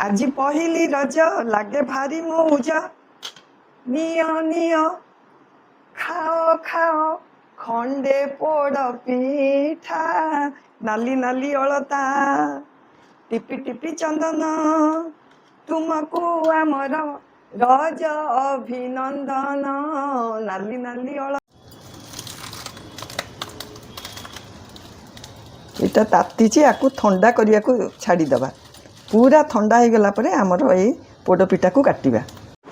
আজি পহিলি রজ লাগে ভারি মৌজ নিয় নিয় খাও খাও খন্ডে পোড় পিঠা নালি নালি অଳତା টিপি টিপি চন্দন তুমକୁ ଆମର ରଜ ଅଭିନନ୍ଦନ ନାଲି ନାଲି ଏଇଟା ତାତିଛି ଆକୁ ଥଣ୍ଡା କରିବାକୁ ଛାଡ଼ିଦେବା पूरा ठंडा हो गला परे आमर ये पोड़पिठा को काटिबा।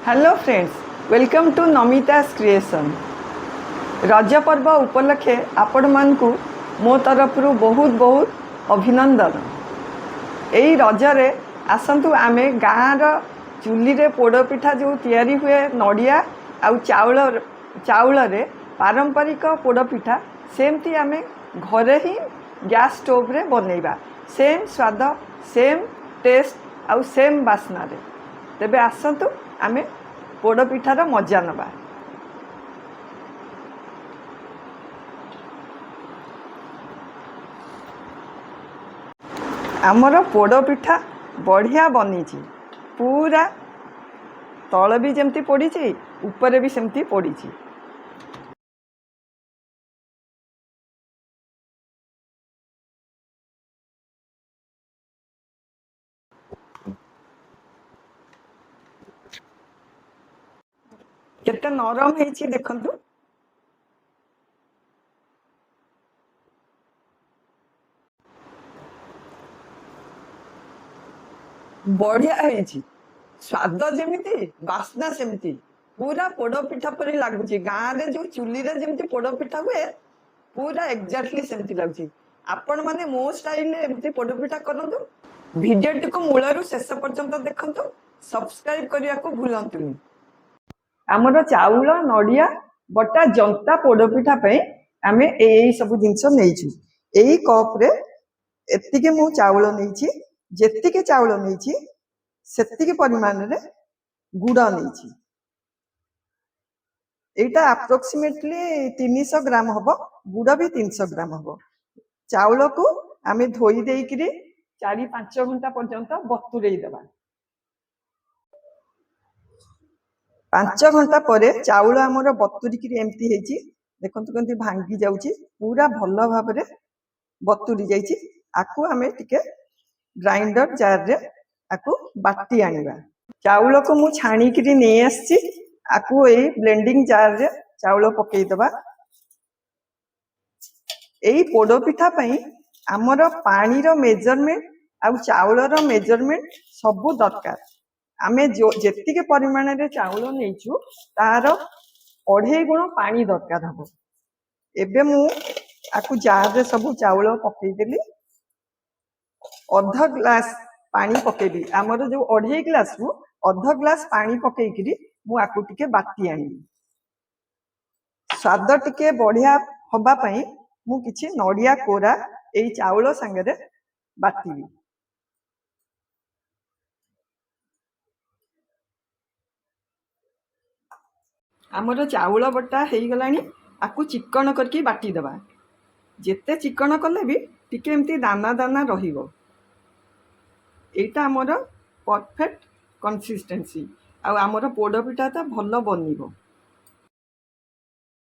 Hello friends, welcome to Namita's creation. Raja Parba उपलक्षे आपण मानकु मो तरफ बहुत बहुत अभिनंदन। यही रजरे आसतु आमे गाँर चुली रे पोड़पिठा जो तैयारी हुए नड़िया आउ चाउल रे पारंपरिक पोड़पिठा सेमती आमे घरे ही गैस स्टोव रे बनैबा। सेम स्वाद सेम टेस्ट आउ सेम बास्ना रे। तेबे आसतु आमे पोड़पिठार मजा नबा। आमर पोड़पिठा बढ़िया बनी पूरा तल भी जमती पड़ी ऊपर भी सेमती पड़ी। केते नरम है देखंतु। बढ़िया है स्वाद जेमिति बास्ना सेमती पूरा पोड़पिठा परी लगुच। गाँव रे जो चुली रे जेमती पोड़पिठा हुए पूरा एक्जाक्टली सेमती लगुच। आपण माने मो स्टाइल एमती पोड़पिठा करंतु। वीडियो को मूलरू शेष पर्यंत देखंतु। सब्सक्राइब करिया को भूलंतुनी। आमर चाउल नड़िया बटा जंता पोड़पिठा पे आमे एई सब जिंस नेइछु। एई कप रे एतिके मु चाउल नेइछि। जेतिके चाउल नेइछि सेतिके परिमाण रे गुड़ नेइछि। एटा अप्रोक्सीमेटली 300 ग्राम हबो। गुड़ भी 300 ग्राम हबो। चाउल को आमे धोई देइकिरी 4-5 घंटा पर्यंत बतुरेई देबा। 5 घंटा पर चाउल आमर बतुरिकी एमती है देखते कमी भांगी जाऊँगी पूरा भल भाव बतुरी जाइए। आकु आमे टिके ग्राइंडर जार रे आकु बाटी आनिबा। चाउल को मु छाणीकी नहीं आसी आकु ए ब्लेंडिंग जार रे चाउल पकई दबा। एई पोड़पिठा पई आमर पानी रो मेजरमेंट आउ चाउल रो मेजरमेंट सबु दरकार। आमे जो जेतिके परिमाण रे चाउल नेइछु तार 2.5 गुण पानी दरकार हबो। एबे मु आकु जार रे सब चाउल पकई देली। अर्ध ग्लास पानी पकेबी। आमर जो 2.5 ग्लास रु अर्ध ग्लास पानी पकईकरी मु आकु टिके बाटी आनी। स्वाद टिके बढ़िया हबा पई मु किछि नड़िया कोरा एई चाउल संगे बाटीबी। आमर चाउल बटा हो गलानी। आकु चिकन करके बाटी दबा। जेते चिकन कले भी टिके एमती दाना दाना रहिबो। एटा आमर परफेक्ट कंसिस्टेंसी आ आमर पोड़पिठा तो भल बनिबो।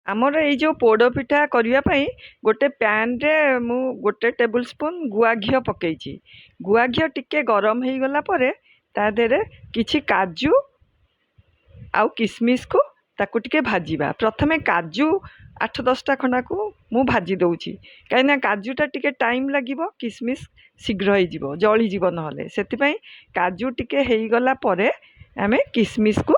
आमर ये जो पोड़पिठा करिया पई गोटे पैन रे मु गोटे टेबल स्पून गुआ घियो पकईची। गुआ घियो टिके गरम हो गला परे ता देरे किछि काजू आउ किसमिस को ताकू टिके भाजीबा। प्रथमे काजू 8-10टा खंडा को मु भाजी दउची कहीं काजूटा टिके टाइम लागिबो। किसमिस शीघ्र हो जिवो जली जिवो नहले सेति पई काजू टिके हेई गला परे आमे किसमिस को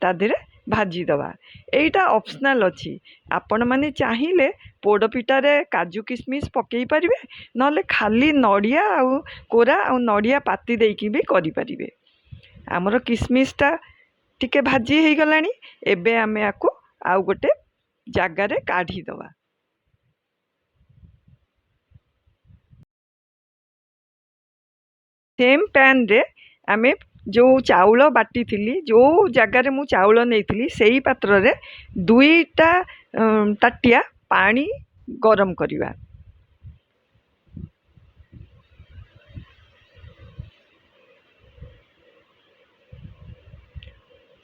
ता देरे भाजी दबा। एटा ऑप्शनल अछि। आपण माने चाहिले पोड़पिठा रे काजू किसमिस पकई परिबे नहले खाली नड़िया आउ कोरा आउ नड़िया पाती देकी भी करि परिबे। हमरो किसमिसटा टिके भाजी हो गलानी। एबे आमे आकु आउ गोटे जगार काढ़ी दबा। सेम पैन रे आमे जो चाउल बाटी थिली जो जगार मु चाउल नहीं थी सेई पात्र रे 2टा ताटिया पानी गरम करिवा।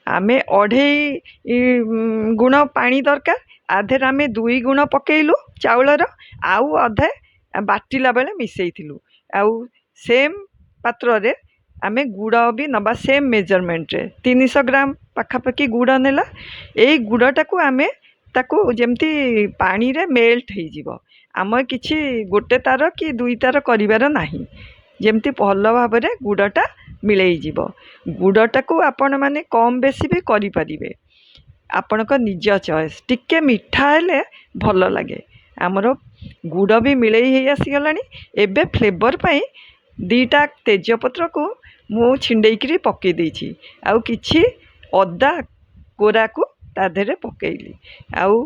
आमे 2.5 गुण पानी दरकार आधेर आमे 2 गुण पकेइलु चाउलर आउ अधे बाटिला बेले मिसेइथिलु आउ सेम पात्र रे आमे गुड़ भी नबा सेम मेजरमेंट रे 300 ग्राम पाखापाखि गुड़ नेला एई गुड़टा को आमे ताकू जेमती पानी रे मेल्ट हो जिवो आम किछि गोटे तार कि 2 तार करिवार नाही जेमती भल भाव रे गुड़टा मिलई जिवो गुड़टा को आपण माने कम बेसी भी करि परिबे आपण को निज चॉइस टिके मिठा हेले भल लागे आमर गुड़ भी मिलई हे आसी गलानी एबे फ्लेवर पई 2टा तेजपत्र को मु छिंडेइकरी पके देछि आउ किछि अदा कोरा को ता देहरे पकेइली आउ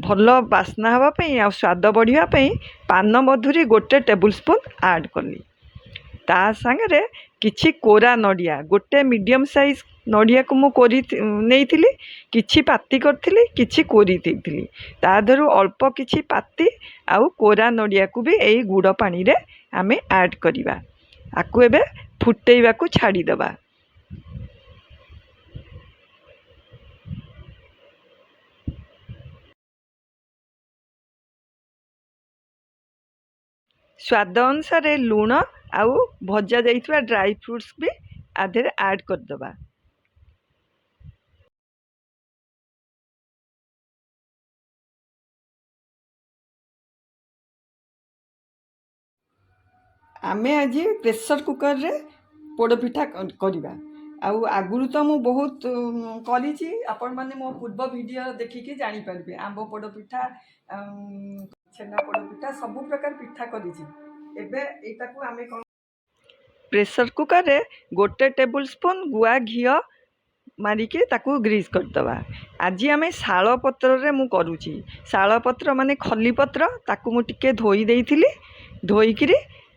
भल बास्ना हवा पई आउ स्वाद बढ़िया पई पान मधुरी 1 टेबुल स्पून ऐड कली ता संगे किछि कोरा नडिया 1 मीडियम साइज नडिया को मु कोरी नहीं थिली किछि पाती करथिली किछि कोरी देथिली ता देहरु अल्प किछि पाती आउ कोरा नडिया को भी एई गुड़ पानी रे आमे ऐड करिवा आकु एबे फुटेइबा को छाड़ी दबा स्वाद अनुसार लूण आउ भजा जाइथवा ड्राई फ्रूट्स भी आधे ऐड कर दबा आमे आज प्रेशर कुकर रे पोड़पिठा करवा आउ आगुरु तो मु बहुत करी आपण माने मो पूर्व वीडियो देखिकी जानी पारबे आंब पोड़पिठा छेना पोड़पिठा सब प्रकार पिठा करी एबे एटा को आमे प्रेशर कुकर रे 1 टेबुल स्पून गुआ घी मारिके ताकू ग्रीस कर दबा आज आमे शाल पत्र रे मु करूची शाल पत्र माने खली पत्र ताकू मु टिके धोई देइथिली धोईकरी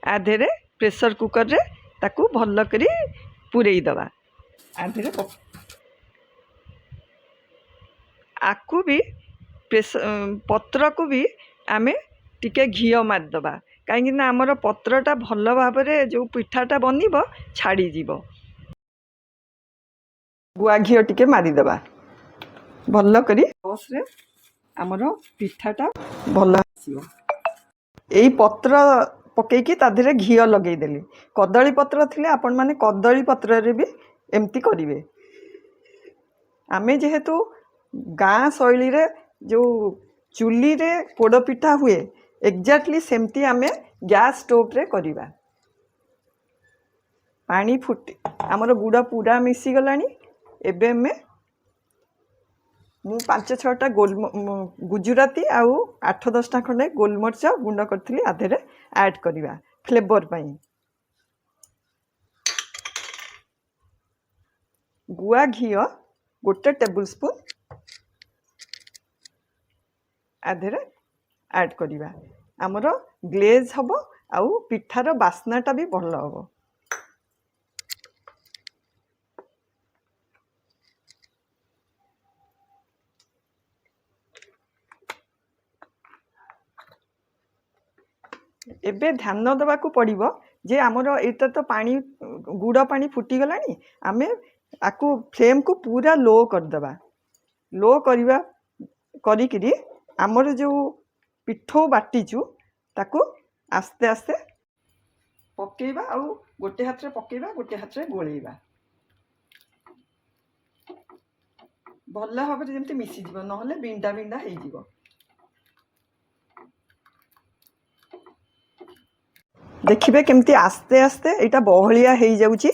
आधेरे प्रेशर कुकर रे ताकू भल करी पुरेई दबा आधेरे आकू भी पत्र को भी आमे टिके घी मार दबा कहीं ना आमर पत्रटा भल भाव में जो पिठाटा बनिब छाड़ी जीवो गुआ घी टिके मारिदबा भल करी बसरे आमर पिठाटा भल आसीबो एई पत्र पकेकी ता देहरे घी लगेदेली कदली पत्र थिले आपण माने कदली पत्र रे भी एमती करिवे आमे जेहेतु गाँ शैली रे जो चुली रे पोड़पिठा हुए एक्जाक्टली सेमती आमे गैस स्टोव रे करिवा पानी फुटी आमर गुड़ पूरा मिसी गलानी एबे में मु 5-6टा गुजराती आउ 8-10टा खंडे गोलमरिच गुंड करथिली आधेरे ऐड करिवा फ्लेवर पई गुआ घी 1 टेबुल स्पून आधेरे ऐड करिवा आमर ग्लेज हबो आउ पिठार बास्नाटा भी भल हबो एबे ध्यान दबा को पड़िबो जे आमर एटा तो पानी गुड़ पानी फुटी गलानी आमे आकु फ्लेम को पूरा लो कर दबा लो करिवा करिकिरी आमर जो पिठो बाटीचु ताकू आस्ते आस्ते पकेइबा आउ गोटे हाथ रे पकेइबा गोटे हाथ रे गोलेइबा भल भाव जेमती मिसी जीवो नहले बिंडा बिंडा हेइ जीवो देखिबे केमती आस्ते आस्ते एटा बहलिया हेइ जाउची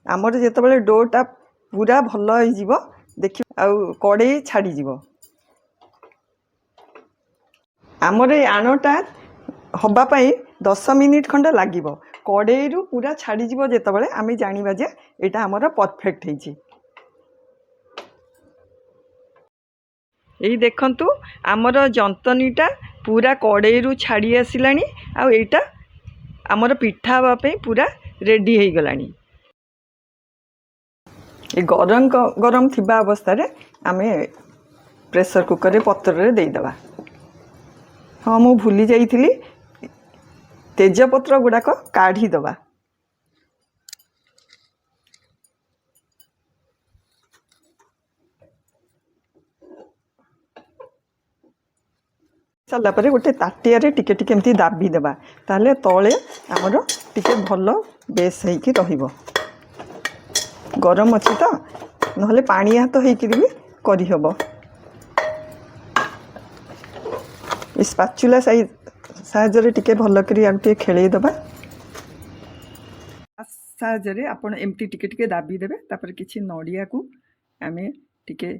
आमर जेतबेले डोटा पूरा भल हेइ जीवो देखि आउ कड़े छाड़ी जीवो आमर ए आणटा हबा पई 10 मिनिट खंड लागिबो कड़े रु पूरा छाड़ी जीवो जेतबेले आमे जानिबा जे एटा आमर परफेक्ट हेइची एई देखंतु आमर जंतनीटा पूरा कड़े रु छाड़ी आसिलानी आ एटा आमर पिठा हवा पे पूरा रेडी हो गलानी ए गरम गरम थिबा अवस्था रे आमे प्रेशर कुकर रे पत्र रे देई दबा हाँ मु भूली जाइथिली तेजपत्र गुड़ाक काढ़ी दबा सारा पर गोटे ताटिया टिके टिके एमती दाबी देबा ताले तले आमर टिके भल बेस होइकी रहिबो। गरम अच्छी तो नहले पानी हाथ होइकी भी करी हबो। स्पाचुला साहाय्य टिके भल करी आउ टिके खेलई देबा। साहाय्य आपण एमती टिके टिके दाबी देबे। तापर किछि नडिया को आमे टिके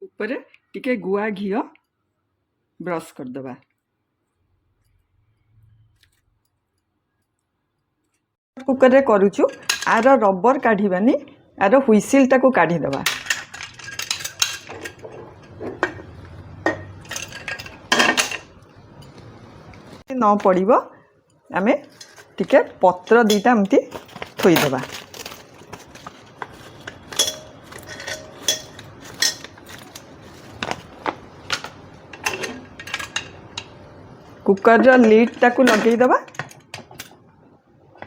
ऊपर टिके गुआ घी ब्रश कर देबा। कुकर रे करूछु आर रबर काढ़ीबानी आर हुइसिल टाको काढ़ी देबा। न पड़िबो आमे टिके पत्र दीटा एमती थोई देबा। कुकर रो लीड टाको लगेई देबा।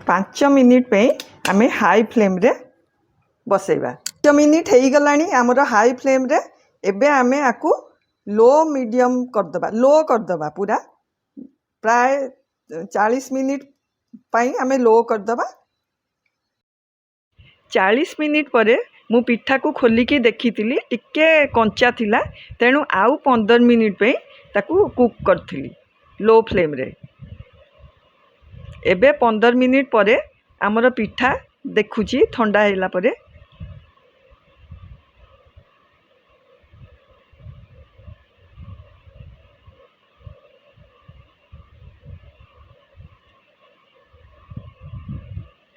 5 मिनिट पे आमे हाई फ्लेम रे बसेबा। 5 मिनिट हेई गलानी हमर हाई फ्लेम रे। एबे आमे आकु लो मीडियम कर देबा, लो कर देबा पूरा प्राय 40 मिनिट पाई आमे लो कर देबा। 40 मिनिट परे मु पिठा को खोलिकी देखिथिली टिके कंचा थिला तेणु आउ 15 मिनिट पे ताकू कुक करथिली लो फ्लेम रे। एबे 15 मिनिट परे आमर पिठा देखुची ठंडा हैला परे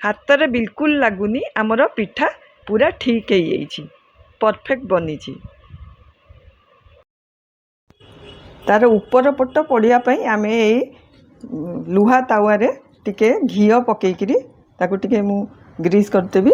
हाथ रे बिल्कुल लागुनी। आमर पिठा पूरा ठीक है जाइछि, परफेक्ट बनीछि। तार ऊपर पट पड़िया पई आमे लुहा तावा रे टिके घी पकेइकरी ताकू टिके मु ग्रीस करतेबी।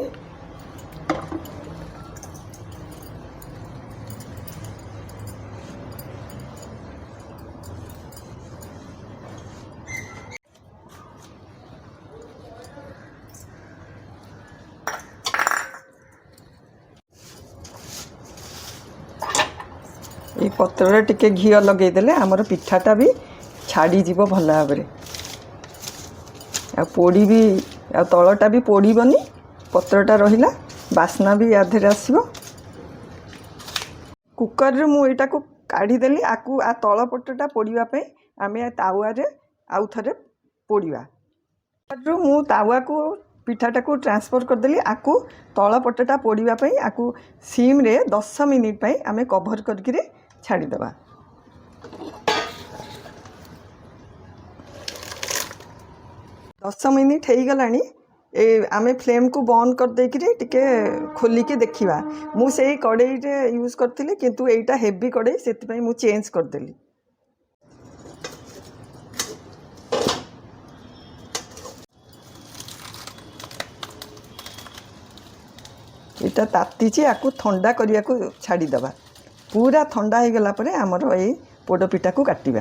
ये पत्र टिके घी लगेदेले आमर पिठाटा भी छाड़ी जीव भल भाव में। आ पोड़ी भी आ तलटा भी पोड़बनी, पत्रटा रहिला बास्ना भी आधे आसो। कुकर रे मु एटा को काढ़ी देली। आकु आ तल पटटा पोड़िबा पे आमे तावा रे आउ थरे पोड़िबा। मु तावा को पिठाटा को ट्रांसफर कर देली। आकु तल पटटा पोड़िबा पे आकु सिम रे 10 मिनिट पे आमे कवर करके छाड़ी देबा। 10 मिनिट हो गलानी। आमे फ्लेम को बंद कर देकरी टिके खोलिकी देखिबा। मु सेही कड़ाई रे यूज करथिली किंतु एटा हेवी कड़ाई सेति पई मु चेंज कर देली। एटा तातीची आकु ठंडा करिया को छाड़ी देबा। पूरा ठंडा हो गला परे हमर ए पोड़ पिठा को काटिबा।